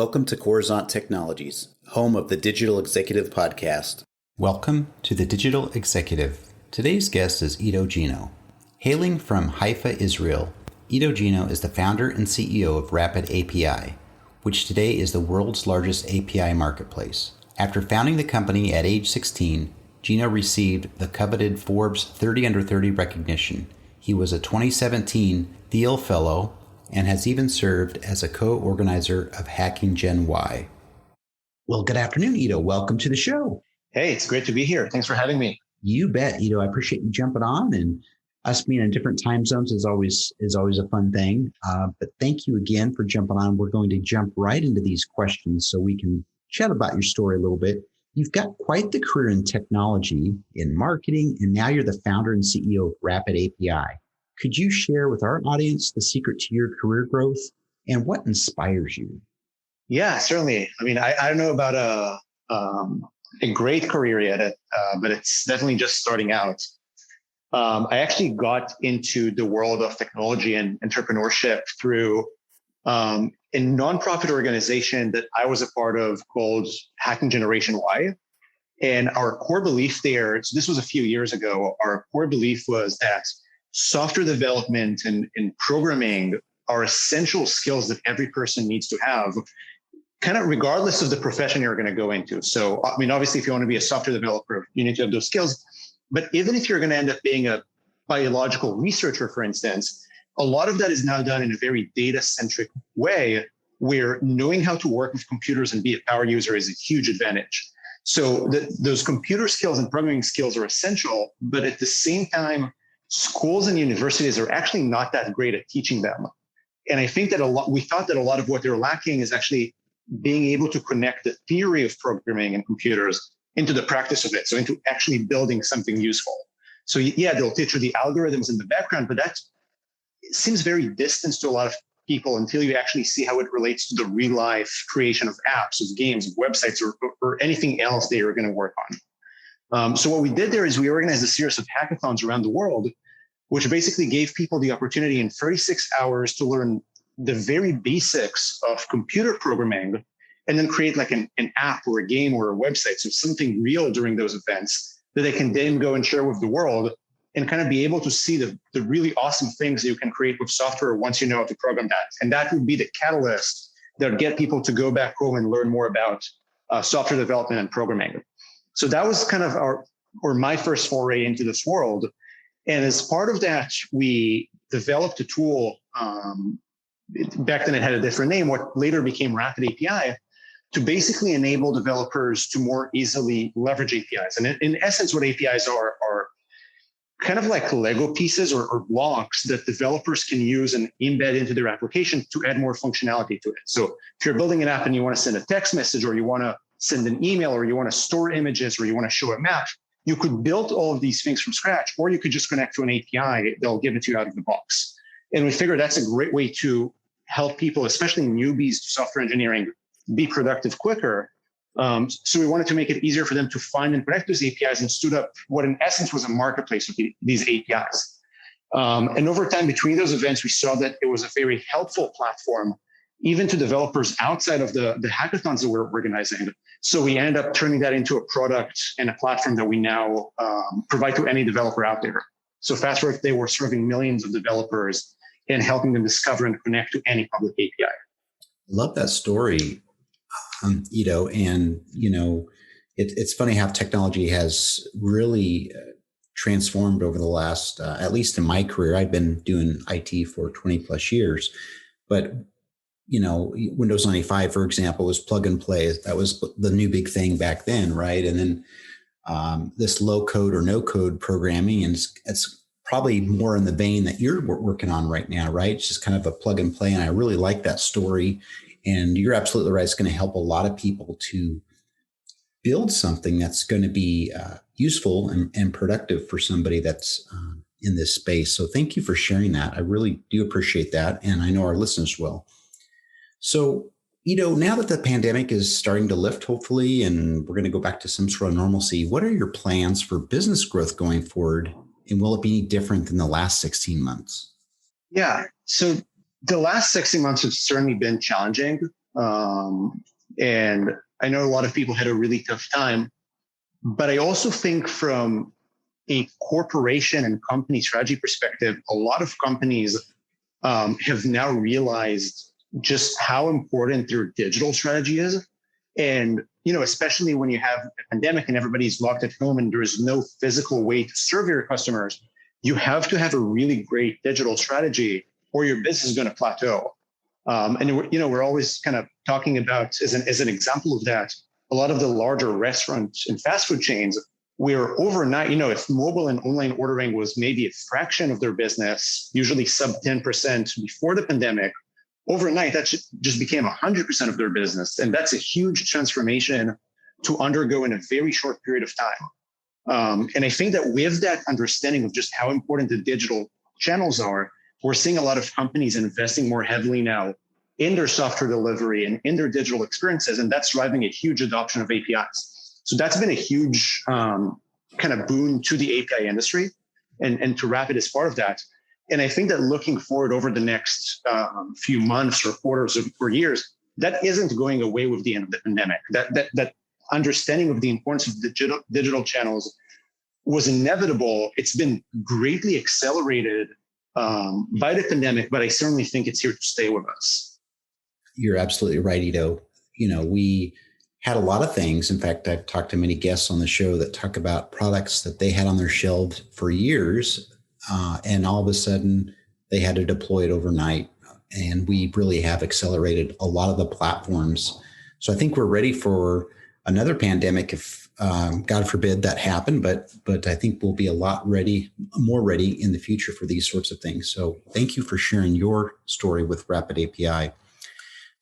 Welcome to Coruzant Technologies, home of the Digital Executive Podcast. Welcome to the Digital Executive. Today's guest is Iddo Gino. Hailing from Haifa, Israel, Iddo Gino is the founder and CEO of RapidAPI, which today is the world's largest API marketplace. After founding the company at age 16, Gino received the coveted Forbes 30 Under 30 recognition. He was a 2017 Thiel Fellow and has even served as a co-organizer of Hacking Gen Y. Well, good afternoon, Iddo. Welcome to the show. Hey, it's great to be here. Thanks for having me. You bet, Iddo. I appreciate you jumping on, and us being in different time zones is always a fun thing. But thank you again for jumping on. We're going to jump right into these questions so we can chat about your story a little bit. You've got quite the career in technology, in marketing, and now you're the founder and CEO of RapidAPI. Could you share with our audience the secret to your career growth and what inspires you? Yeah, certainly. I mean, I don't know about a great career yet, but it's definitely just starting out. I actually got into the world of technology and entrepreneurship through a nonprofit organization that I was a part of called Hacking Generation Y. And our core belief there, so this was a few years ago, our core belief was that software development and programming are essential skills that every person needs to have, kind of regardless of the profession you're going to go into. So, I mean, obviously, if you want to be a software developer, you need to have those skills. But even if you're going to end up being a biological researcher, for instance, a lot of that is now done in a very data-centric way where knowing how to work with computers and be a power user is a huge advantage. So those computer skills and programming skills are essential, but at the same time, schools and universities are actually not that great at teaching them. And I think that we thought that a lot of what they're lacking is actually being able to connect the theory of programming and computers into the practice of it. So into actually building something useful. So yeah, they'll teach you the algorithms in the background, but that seems very distant to a lot of people until you actually see how it relates to the real life creation of apps, of games, of websites, or anything else they are going to work on. So what we did there is we organized a series of hackathons around the world, which basically gave people the opportunity in 36 hours to learn the very basics of computer programming and then create like an app or a game or a website. So something real during those events that they can then go and share with the world and kind of be able to see the really awesome things that you can create with software once you know how to program that. And that would be the catalyst that would get people to go back home and learn more about software development and programming. So that was kind of my first foray into this world. And as part of that, we developed a tool. Back then it had a different name, what later became RapidAPI, to basically enable developers to more easily leverage APIs. And in essence, what APIs are kind of like Lego pieces or blocks that developers can use and embed into their application to add more functionality to it. So if you're building an app and you want to send a text message, or you want to send an email, or you want to store images, or you want to show a map, you could build all of these things from scratch, or you could just connect to an API. They'll give it to you out of the box. And we figured that's a great way to help people, especially newbies to software engineering, be productive quicker. So we wanted to make it easier for them to find and connect those APIs, and stood up what in essence was a marketplace of these APIs. And over time, between those events, we saw that it was a very helpful platform, even to developers outside of the hackathons that we're organizing. So we ended up turning that into a product and a platform that we now provide to any developer out there. So fast forward, they were serving millions of developers and helping them discover and connect to any public API. Love that story, Iddo. And, it's funny how technology has really transformed over the last, at least in my career. I've been doing IT for 20 plus years, but Windows 95, for example, was plug and play. That was the new big thing back then, right? And then this low code or no code programming, and it's probably more in the vein that you're working on right now, right? It's just kind of a plug and play. And I really like that story. And you're absolutely right. It's going to help a lot of people to build something that's going to be useful and productive for somebody that's in this space. So thank you for sharing that. I really do appreciate that. And I know our listeners will. So, Iddo, now that the pandemic is starting to lift, hopefully, and we're going to go back to some sort of normalcy, what are your plans for business growth going forward? And will it be any different than the last 16 months? Yeah. So the last 16 months have certainly been challenging. And I know a lot of people had a really tough time, but I also think from a corporation and company strategy perspective, a lot of companies have now realized just how important their digital strategy is. And, especially when you have a pandemic and everybody's locked at home and there is no physical way to serve your customers, you have to have a really great digital strategy or your business is going to plateau. And we're always kind of talking about, as an example of that, a lot of the larger restaurants and fast food chains, where overnight, if mobile and online ordering was maybe a fraction of their business, usually sub 10% before the pandemic, overnight that just became 100% of their business. And that's a huge transformation to undergo in a very short period of time. And I think that with that understanding of just how important the digital channels are, we're seeing a lot of companies investing more heavily now in their software delivery and in their digital experiences. And that's driving a huge adoption of APIs. So that's been a huge kind of boon to the API industry and to Rapid as part of that. And I think that looking forward over the next few months or quarters or years, that isn't going away with the end of the pandemic. That understanding of the importance of digital channels was inevitable. It's been greatly accelerated by the pandemic, but I certainly think it's here to stay with us. You're absolutely right, Iddo. We had a lot of things. In fact, I've talked to many guests on the show that talk about products that they had on their shelves for years, and all of a sudden they had to deploy it overnight. And we really have accelerated a lot of the platforms. So I think we're ready for another pandemic if God forbid that happened, but I think we'll be a lot more ready in the future for these sorts of things. So thank you for sharing your story with RapidAPI.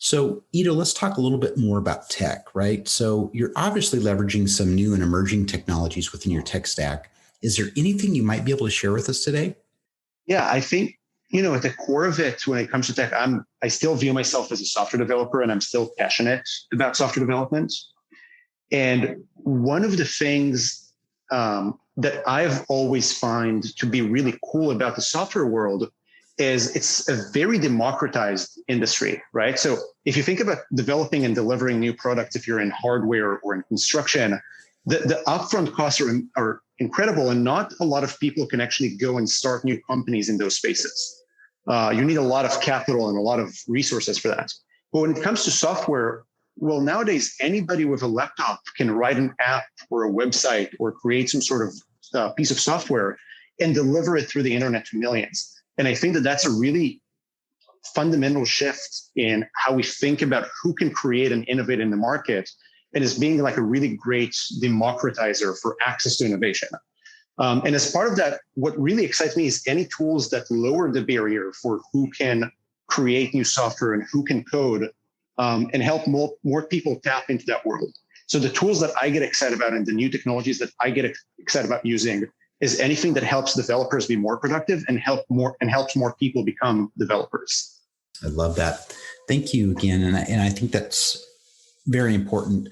So Iddo, let's talk a little bit more about tech, right? So you're obviously leveraging some new and emerging technologies within your tech stack. Is there anything you might be able to share with us today? Yeah, I think, at the core of it, when it comes to tech, I still view myself as a software developer and I'm still passionate about software development. And one of the things that I've always found to be really cool about the software world is it's a very democratized industry, right? So if you think about developing and delivering new products, if you're in hardware or in construction, the upfront costs are incredible, and not a lot of people can actually go and start new companies in those spaces. You need a lot of capital and a lot of resources for that. But when it comes to software, well, nowadays, anybody with a laptop can write an app or a website or create some sort of piece of software and deliver it through the internet to millions. And I think that that's a really fundamental shift in how we think about who can create and innovate in the market, and as being like a really great democratizer for access to innovation. And as part of that, what really excites me is any tools that lower the barrier for who can create new software and who can code, and help more people tap into that world. So the tools that I get excited about and the new technologies that I get excited about using is anything that helps developers be more productive and helps more people become developers. I love that. Thank you again. And I think that's very important.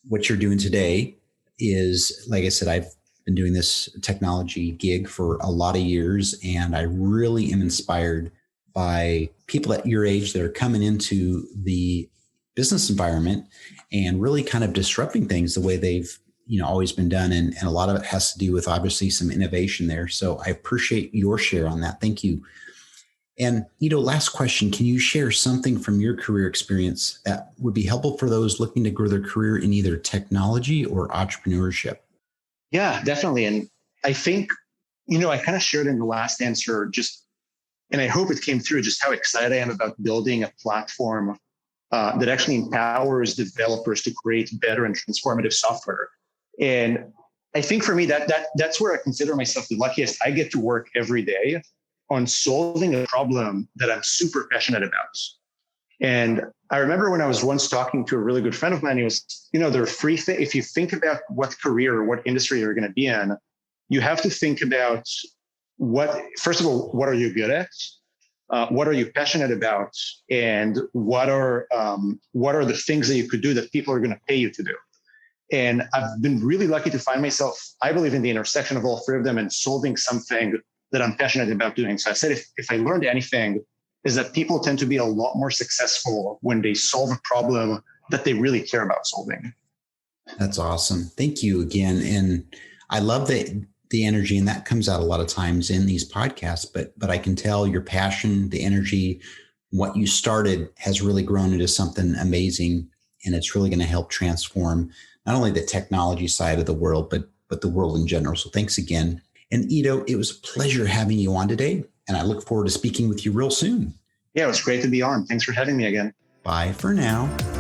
What you're doing today is, like I said, I've been doing this technology gig for a lot of years, and I really am inspired by people at your age that are coming into the business environment and really kind of disrupting things the way they've always been done. And a lot of it has to do with obviously some innovation there. So I appreciate your share on that. Thank you. And last question, can you share something from your career experience that would be helpful for those looking to grow their career in either technology or entrepreneurship? Yeah, definitely. And I think, I kind of shared in the last answer and I hope it came through, just how excited I am about building a platform that actually empowers developers to create better and transformative software. And I think for me, that's where I consider myself the luckiest. I get to work every day on solving a problem that I'm super passionate about. And I remember when I was once talking to a really good friend of mine, he was, there are three things. If you think about what career or what industry you're going to be in, you have to think about first of all, what are you good at? What are you passionate about? And what are the things that you could do that people are going to pay you to do? And I've been really lucky to find myself, I believe, in the intersection of all three of them and solving something that I'm passionate about doing. So I said, if I learned anything, is that people tend to be a lot more successful when they solve a problem that they really care about solving. That's awesome. Thank you again. And I love the energy, and that comes out a lot of times in these podcasts, but I can tell your passion, the energy, what you started has really grown into something amazing. And it's really going to help transform not only the technology side of the world, but the world in general. So thanks again. And Iddo, it was a pleasure having you on today. And I look forward to speaking with you real soon. Yeah, it was great to be on. Thanks for having me again. Bye for now.